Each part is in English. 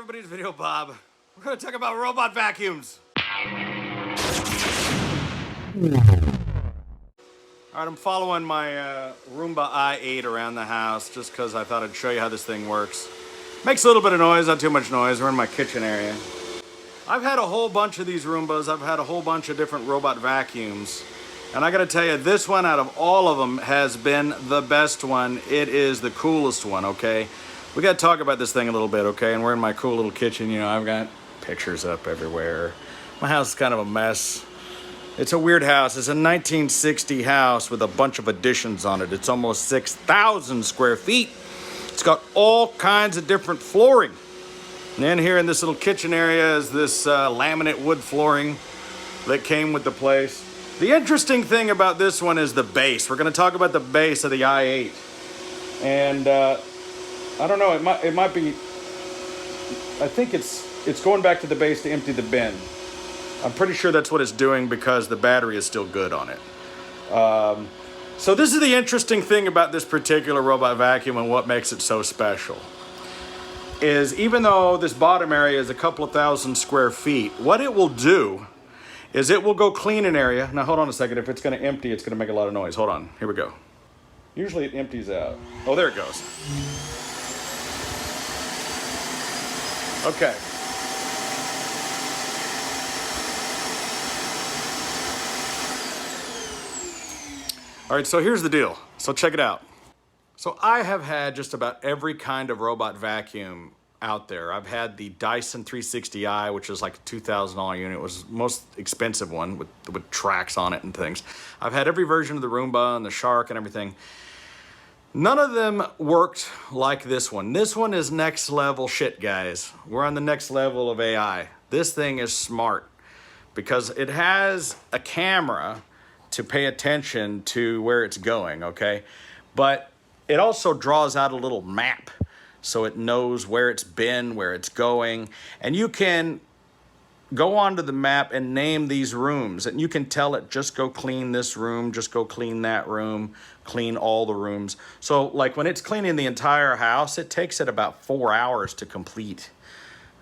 everybody, it's Videobob. We're gonna talk about robot vacuums. Alright, I'm following my Roomba i8 around the house just because I thought I'd show you how this thing works. Makes a little bit of noise, not too much noise. We're in my kitchen area. I've had a whole bunch of these Roombas. I've had a whole bunch of different robot vacuums. And I gotta tell you, this one out of all of them has been the best one. It is the coolest one, okay? We gotta talk about this thing a little bit, okay? And we're in my cool little kitchen. You know, I've got pictures up everywhere. My house is kind of a mess. It's a weird house. It's a 1960 house with a bunch of additions on it. It's almost 6,000 square feet. It's got all kinds of different flooring. And then here in this little kitchen area is this laminate wood flooring that came with the place. The interesting thing about this one is the base. We're gonna talk about the base of the i8. And I don't know, it might be, I think it's going back to the base to empty the bin. I'm pretty sure that's what it's doing because the battery is still good on it. So this is the interesting thing about this particular robot vacuum and what makes it so special. Is even though this bottom area is a couple of thousand square feet, what it will do is it will go clean an area. Now hold on a second, if it's gonna empty, it's gonna make a lot of noise. Hold on, here we go. Usually it empties out. Oh, there it goes. Okay. All right, so here's the deal. So check it out. So I have had just about every kind of robot vacuum out there. I've had the Dyson 360i, which is like a $2,000 unit. It was the most expensive one with tracks on it and things. I've had every version of the Roomba and the Shark and everything. None of them worked like this one. This one is next level shit, guys. We're on the next level of AI. This thing is smart because it has a camera to pay attention to where it's going, okay? But it also draws out a little map so it knows where it's been, where it's going. And you can go onto the map and name these rooms, and you can tell it, just go clean this room, just go clean that room, clean all the rooms. So like when it's cleaning the entire house, it takes it about 4 hours to complete.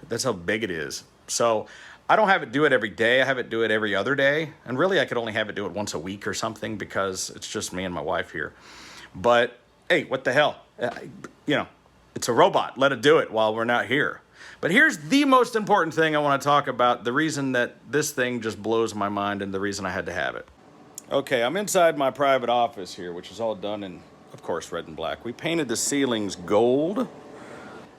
That's how big it is. So I don't have it do it every day. I have it do it every other day. And really I could only have it do it once a week or something because it's just me and my wife here. But hey, what the hell? You know, it's a robot. Let it do it while we're not here. But here's the most important thing I want to talk about, the reason that this thing just blows my mind and the reason I had to have it. Okay, I'm inside my private office here, which is all done in, of course, red and black. We painted the ceilings gold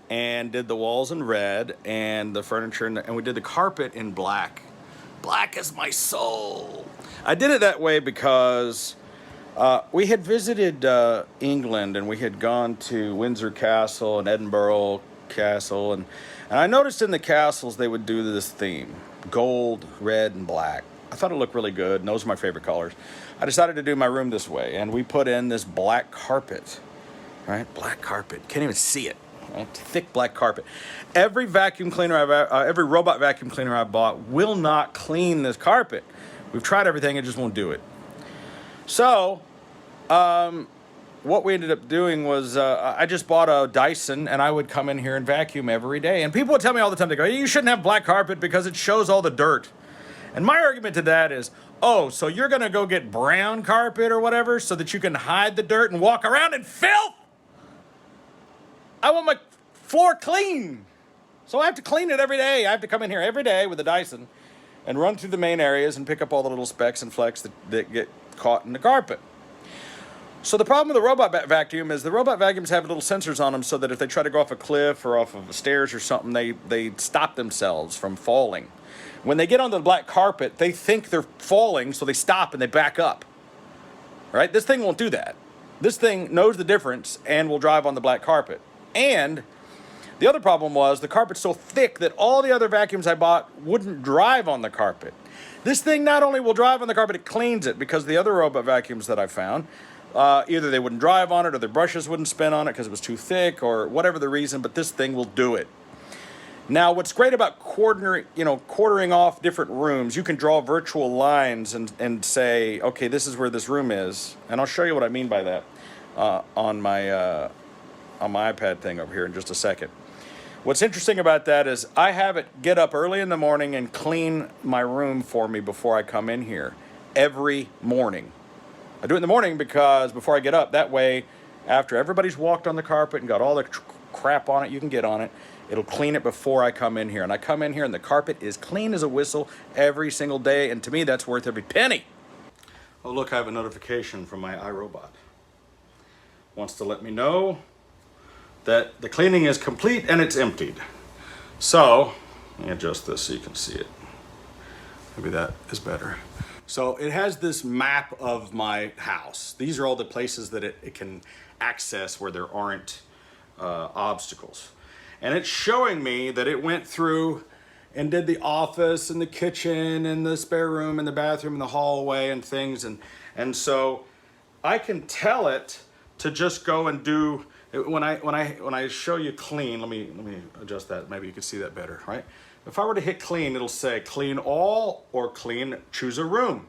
and did the walls in red and the furniture, and we did the carpet in black. Black is my soul. I did it that way because we had visited England, and we had gone to Windsor Castle and Edinburgh Castle, and I noticed in the castles they would do this theme, gold, red, and black. I thought it looked really good, and those are my favorite colors. I decided to do my room this way, and we put in this black carpet, right? Black carpet, can't even see it, right? Thick black carpet. Every vacuum cleaner every robot vacuum cleaner I bought will not clean this carpet. We've tried everything, it just won't do it. So, what we ended up doing was I just bought a Dyson, and I would come in here and vacuum every day. And people would tell me all the time, they go, you shouldn't have black carpet because it shows all the dirt. And my argument to that is, oh, so you're going to go get brown carpet or whatever so that you can hide the dirt and walk around in filth? I want my floor clean. So I have to clean it every day. I have to come in here every day with a Dyson and run through the main areas and pick up all the little specks and flecks that get caught in the carpet. So the problem with the robot vacuum is the robot vacuums have little sensors on them so that if they try to go off a cliff or off of the stairs or something, they stop themselves from falling. When they get onto the black carpet, they think they're falling, so they stop and they back up. Right? This thing won't do that. This thing knows the difference and will drive on the black carpet. And the other problem was the carpet's so thick that all the other vacuums I bought wouldn't drive on the carpet. This thing not only will drive on the carpet, it cleans it, because the other robot vacuums that I found, either they wouldn't drive on it or their brushes wouldn't spin on it because it was too thick or whatever the reason, but this thing will do it. Now, what's great about quartering off different rooms, you can draw virtual lines and say, okay, this is where this room is. And I'll show you what I mean by that on my iPad thing over here in just a second. What's interesting about that is I have it get up early in the morning and clean my room for me before I come in here every morning. I do it in the morning because before I get up, that way, after everybody's walked on the carpet and got all the crap on it you can get on it, it'll clean it before I come in here. And I come in here and the carpet is clean as a whistle every single day. And to me, that's worth every penny. Oh, look, I have a notification from my iRobot. Wants to let me know that the cleaning is complete and it's emptied. So, let me adjust this so you can see it. Maybe that is better. So it has this map of my house. These are all the places that it can access where there aren't obstacles. And it's showing me that it went through and did the office and the kitchen and the spare room and the bathroom and the hallway and things. And so I can tell it to just go and do, when I show you clean, let me adjust that, maybe you can see that better, right? If I were to hit clean, it'll say clean all or clean, choose a room.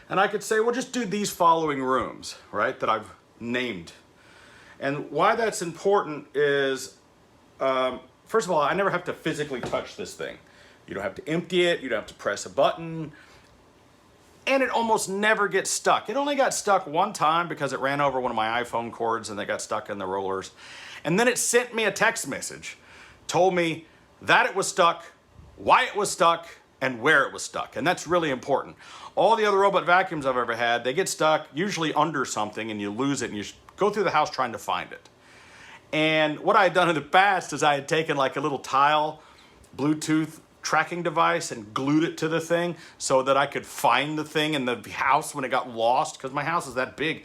And I could say, well, just do these following rooms, right, that I've named. And why that's important is, first of all, I never have to physically touch this thing. You don't have to empty it, you don't have to press a button, and it almost never gets stuck. It only got stuck one time because it ran over one of my iPhone cords and they got stuck in the rollers. And then it sent me a text message, told me that it was stuck, why it was stuck, and where it was stuck. And that's really important. All the other robot vacuums I've ever had, they get stuck usually under something and you lose it and you go through the house trying to find it. And what I had done in the past is I had taken like a little tile Bluetooth tracking device and glued it to the thing so that I could find the thing in the house when it got lost, because my house is that big. It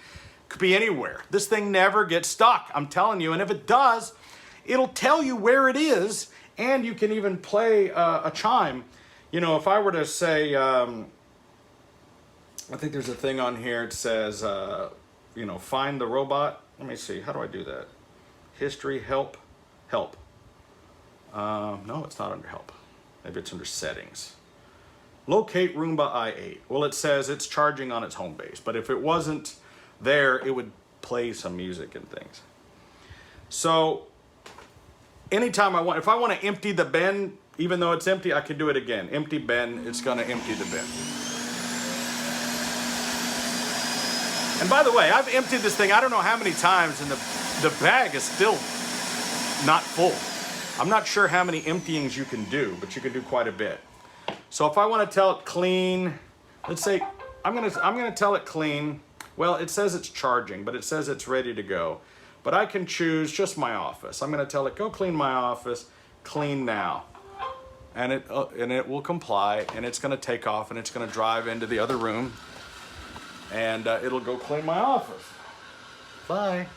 could be anywhere. This thing never gets stuck, I'm telling you. And if it does, it'll tell you where it is, and you can even play a chime. You know, if I were to say, I think there's a thing on here, it says, you know, find the robot. Let me see, how do I do that? History, help. No, it's not under help. Maybe it's under settings. Locate Roomba i8. Well, it says it's charging on its home base, but if it wasn't there, it would play some music and things. So anytime if I want to empty the bin, even though it's empty, I can do it again. Empty bin, it's gonna empty the bin. And by the way, I've emptied this thing I don't know how many times, and the bag is still not full. I'm not sure how many emptyings you can do, but you can do quite a bit. So if I want to tell it clean, let's say I'm gonna tell it clean. Well, it says it's charging, but it says it's ready to go. But I can choose just my office. I'm gonna tell it go clean my office, clean now, and it will comply, and it's gonna take off, and it's gonna drive into the other room, and it'll go clean my office. Bye.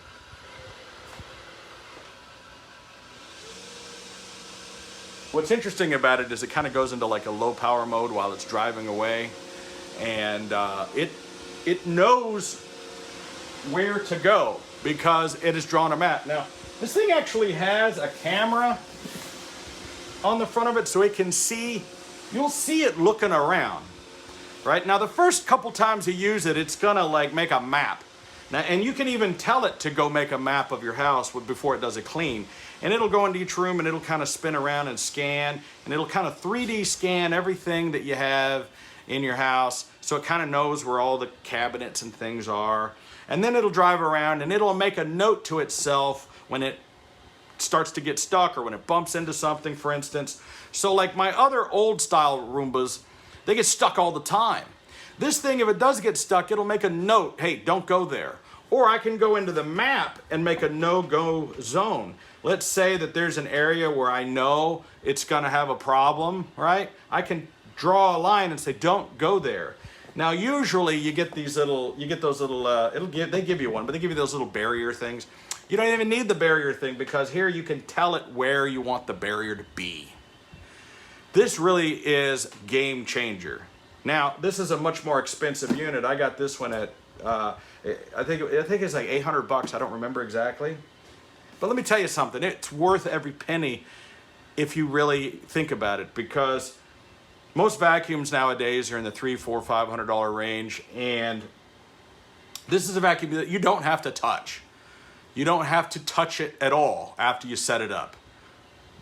What's interesting about it is it kind of goes into like a low power mode while it's driving away, and it knows where to go because it has drawn a map. Now, this thing actually has a camera on the front of it, so it can see, you'll see it looking around, right? Now, the first couple times you use it, it's gonna like make a map. Now, and you can even tell it to go make a map of your house before it does a clean. And it'll go into each room and it'll kind of spin around and scan, and it'll kind of 3D scan everything that you have in your house, so it kind of knows where all the cabinets and things are. And then it'll drive around and it'll make a note to itself when it starts to get stuck or when it bumps into something, for instance. So like my other old style Roombas, they get stuck all the time. This thing, if it does get stuck, it'll make a note, hey, don't go there. Or I can go into the map and make a no-go zone. Let's say that there's an area where I know it's gonna have a problem, right? I can draw a line and say, don't go there. Now, usually you get those little, they give you one, but they give you those little barrier things. You don't even need the barrier thing because here you can tell it where you want the barrier to be. This really is game changer. Now, this is a much more expensive unit. I got this one at, I think it's like $800. I don't remember exactly. But let me tell you something. It's worth every penny if you really think about it, because most vacuums nowadays are in the $300, $400, $500 range, and this is a vacuum that you don't have to touch. You don't have to touch it at all after you set it up.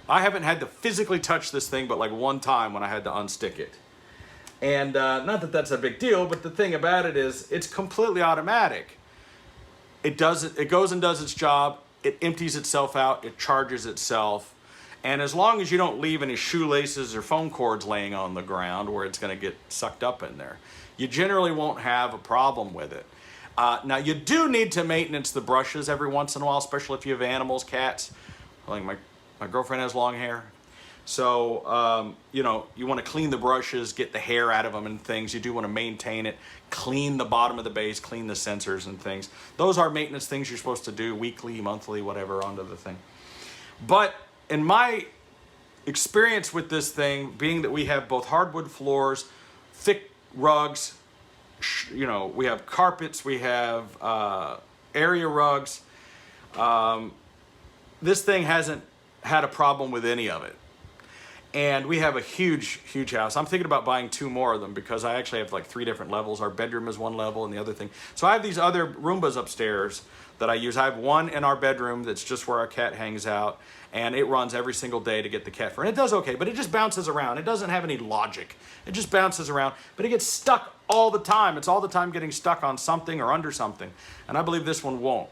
I haven't had to physically touch this thing, but like one time when I had to unstick it. And not that that's a big deal, but the thing about it is it's completely automatic. It goes and does its job. It empties itself out. It charges itself. And as long as you don't leave any shoelaces or phone cords laying on the ground where it's going to get sucked up in there, you generally won't have a problem with it. Now, you do need to maintenance the brushes every once in a while, especially if you have animals, cats. Like my girlfriend has long hair. So, you know, you want to clean the brushes, get the hair out of them and things. You do want to maintain it, clean the bottom of the base, clean the sensors and things. Those are maintenance things you're supposed to do weekly, monthly, whatever, onto the thing. But in my experience with this thing, being that we have both hardwood floors, thick rugs, you know, we have carpets, we have area rugs, this thing hasn't had a problem with any of it. And we have a huge, huge house. I'm thinking about buying 2 more of them because I actually have like 3 different levels. Our bedroom is one level and the other thing. So I have these other Roombas upstairs that I use. I have one in our bedroom that's just where our cat hangs out, and it runs every single day to get the cat fur. And it does okay, but it just bounces around. It doesn't have any logic. It just bounces around, but it gets stuck all the time. It's all the time getting stuck on something or under something. And I believe this one won't.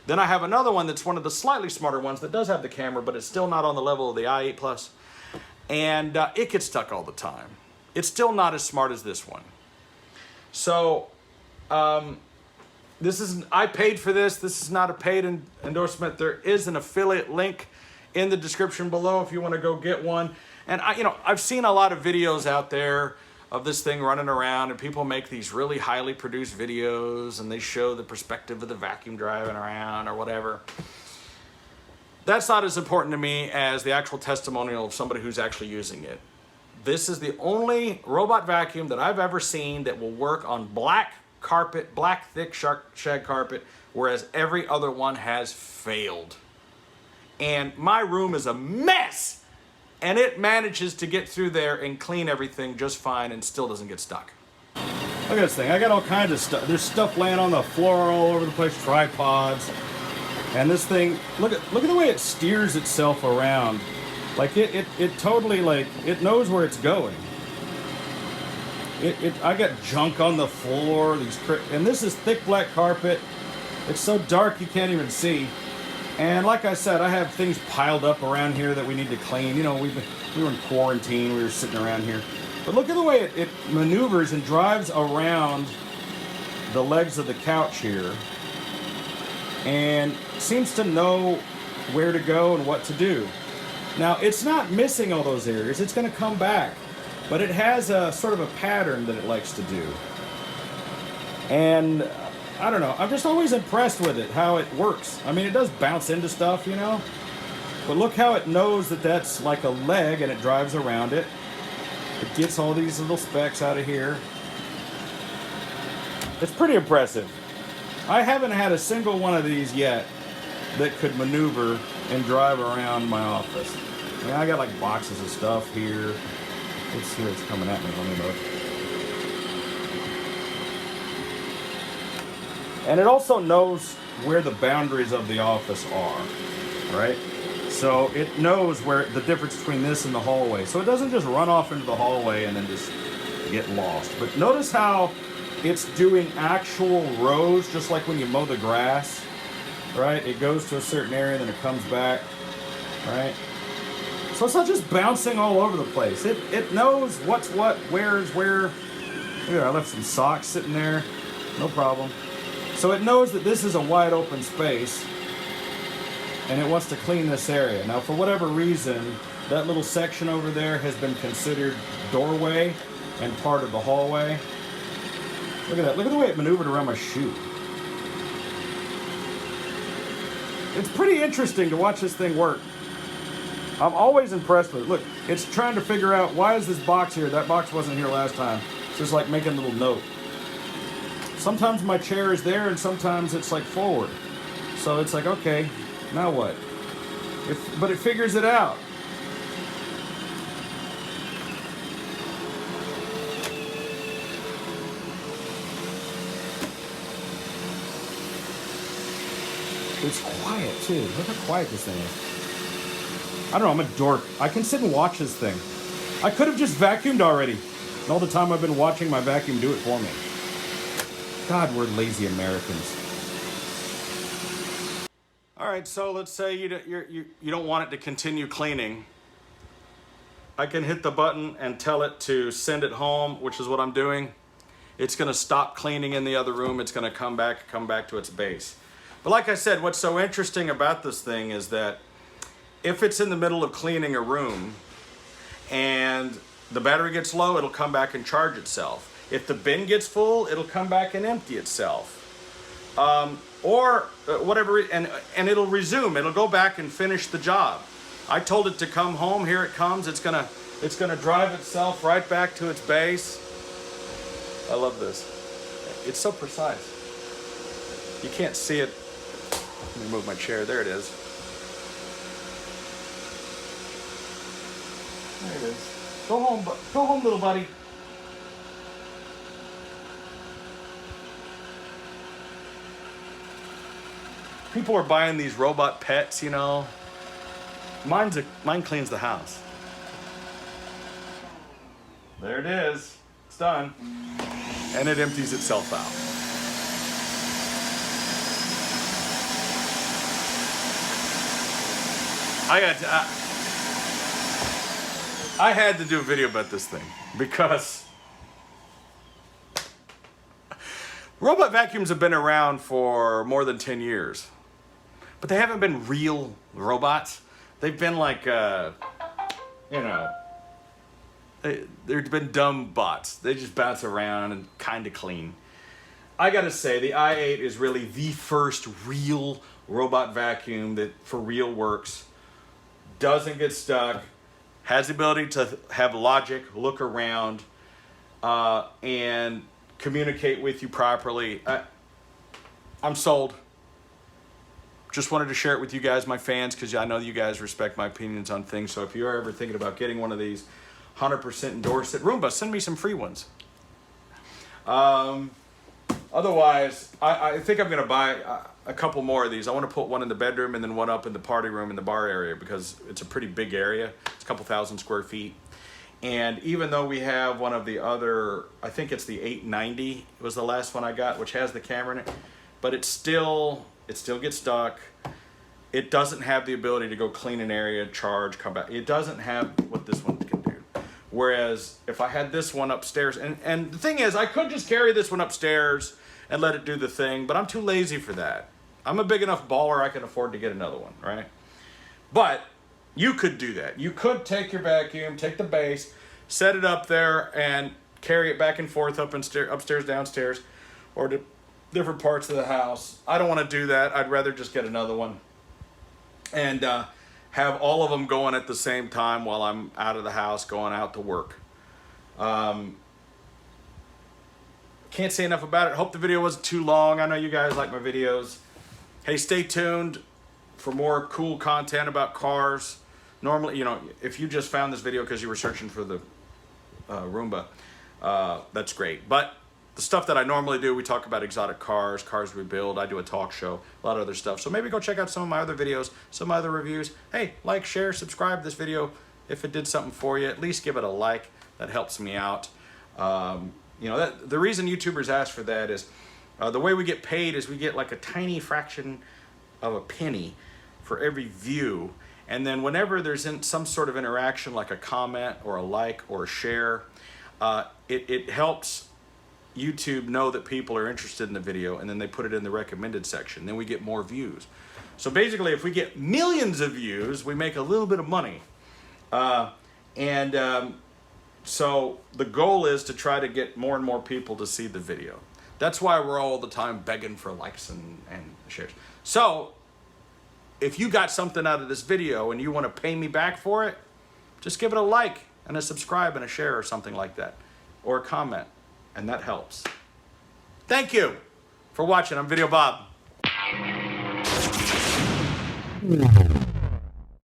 Then I have another one that's one of the slightly smarter ones that does have the camera, but it's still not on the level of the i8 Plus. And it gets stuck all the time. It's still not as smart as this one. So this is, I paid for this. This is not a paid endorsement. There is an affiliate link in the description below if you want to go get one. And I've seen a lot of videos out there of this thing running around, and people make these really highly produced videos and they show the perspective of the vacuum driving around or whatever. That's not as important to me as the actual testimonial of somebody who's actually using it. This is the only robot vacuum that I've ever seen that will work on black carpet, black thick shag carpet, whereas every other one has failed. And my room is a mess, and it manages to get through there and clean everything just fine and still doesn't get stuck. Look at this thing. I got all kinds of stuff. There's stuff laying on the floor all over the place, tripods. And this thing, look at the way it steers itself around. Like it totally, like, it knows where it's going. I got junk on the floor, and this is thick black carpet. It's so dark you can't even see. And like I said, I have things piled up around here that we need to clean. You know, we were in quarantine, we were sitting around here. But look at the way it maneuvers and drives around the legs of the couch here. And seems to know where to go and what to do. Now, it's not missing all those areas. It's going to come back. But it has a sort of a pattern that it likes to do. And I don't know. I'm just always impressed with it, how it works. I mean, it does bounce into stuff, you know. But look how it knows that that's like a leg and it drives around it. It gets all these little specks out of here. It's pretty impressive. I haven't had a single one of these yet that could maneuver and drive around my office. I mean, I got like boxes of stuff here. Let's see what's coming at me. Let me look. And it also knows where the boundaries of the office are, right? So it knows where the difference between this and the hallway. So it doesn't just run off into the hallway and then just get lost. But notice how it's doing actual rows, just like when you mow the grass, right? It goes to a certain area, then it comes back, right? So it's not just bouncing all over the place. It knows what's what, where's where. Here, I left some socks sitting there, no problem. So it knows that this is a wide open space, and it wants to clean this area. Now, for whatever reason, that little section over there has been considered doorway and part of the hallway. Look at that. Look at the way it maneuvered around my shoe. It's pretty interesting to watch this thing work. I'm always impressed with it. Look, it's trying to figure out, why is this box here? That box wasn't here last time. It's just like making a little note. Sometimes my chair is there and sometimes it's like forward. So it's like, okay, now what? But it figures it out. It's quiet too. Look how quiet this thing is. I don't know, I'm a dork. I can sit and watch this thing. I could have just vacuumed already. And all the time I've been watching my vacuum do it for me. God, we're lazy Americans. All right, so let's say you don't want it to continue cleaning. I can hit the button and tell it to send it home, which is what I'm doing. It's gonna stop cleaning in the other room. It's gonna come back to its base. But like I said, what's so interesting about this thing is that if it's in the middle of cleaning a room and the battery gets low, it'll come back and charge itself. If the bin gets full, it'll come back and empty itself. Or whatever, and it'll resume. It'll go back and finish the job. I told it to come home. Here it comes. It's gonna drive itself right back to its base. I love this. It's so precise. You can't see it. Let me move my chair. There it is. There it is. Go home, little buddy. People are buying these robot pets, you know. Mine cleans the house. There it is. It's done. And it empties itself out. I had to do a video about this thing because robot vacuums have been around for more than 10 years, but they haven't been real robots. They've been like, they've been dumb bots. They just bounce around and kind of clean. I gotta say, the i8 is really the first real robot vacuum that for real works, doesn't get stuck, has the ability to have logic, look around, and communicate with you properly. I'm sold. Just wanted to share it with you guys, my fans, because I know you guys respect my opinions on things. So if you're ever thinking about getting one of these, 100% endorse it. Roomba, send me some free ones. Otherwise, I think I'm going to buy a couple more of these. I want to put one in the bedroom and then one up in the party room in the bar area because it's a pretty big area. It's a couple thousand square feet. And even though we have one of the other, I think it's the 890 was the last one I got, which has the camera in it, but it still gets stuck. It doesn't have the ability to go clean an area, charge, come back. It doesn't have what this one can do. Whereas if I had this one upstairs, and the thing is, I could just carry this one upstairs and let it do the thing, but I'm too lazy for that. I'm a big enough baller I can afford to get another one, right? But you could do that. You could take your vacuum, take the base, set it up there, and carry it back and forth upstairs, downstairs, or to different parts of the house. I don't want to do that. I'd rather just get another one and have all of them going at the same time while I'm out of the house, going out to work. Can't say enough about it. Hope the video wasn't too long. I know you guys like my videos. Hey, stay tuned for more cool content about cars. Normally, you know, if you just found this video because you were searching for the Roomba, that's great. But the stuff that I normally do, we talk about exotic cars, cars we build. I do a talk show, a lot of other stuff. So maybe go check out some of my other videos, some other reviews. Hey, like, share, subscribe to this video. If it did something for you, at least give it a like. That helps me out. You know, the reason YouTubers ask for that is the way we get paid is we get like a tiny fraction of a penny for every view. And then whenever there's some sort of interaction, like a comment or a like or a share, it helps YouTube know that people are interested in the video, and then they put it in the recommended section. Then we get more views. So basically, if we get millions of views, we make a little bit of money. So the goal is to try to get more and more people to see the video. That's why we're all the time begging for likes and shares. So if you got something out of this video and you want to pay me back for it, just give it a like and a subscribe and a share or something like that, or a comment, and that helps. Thank you for watching. I'm Videobob.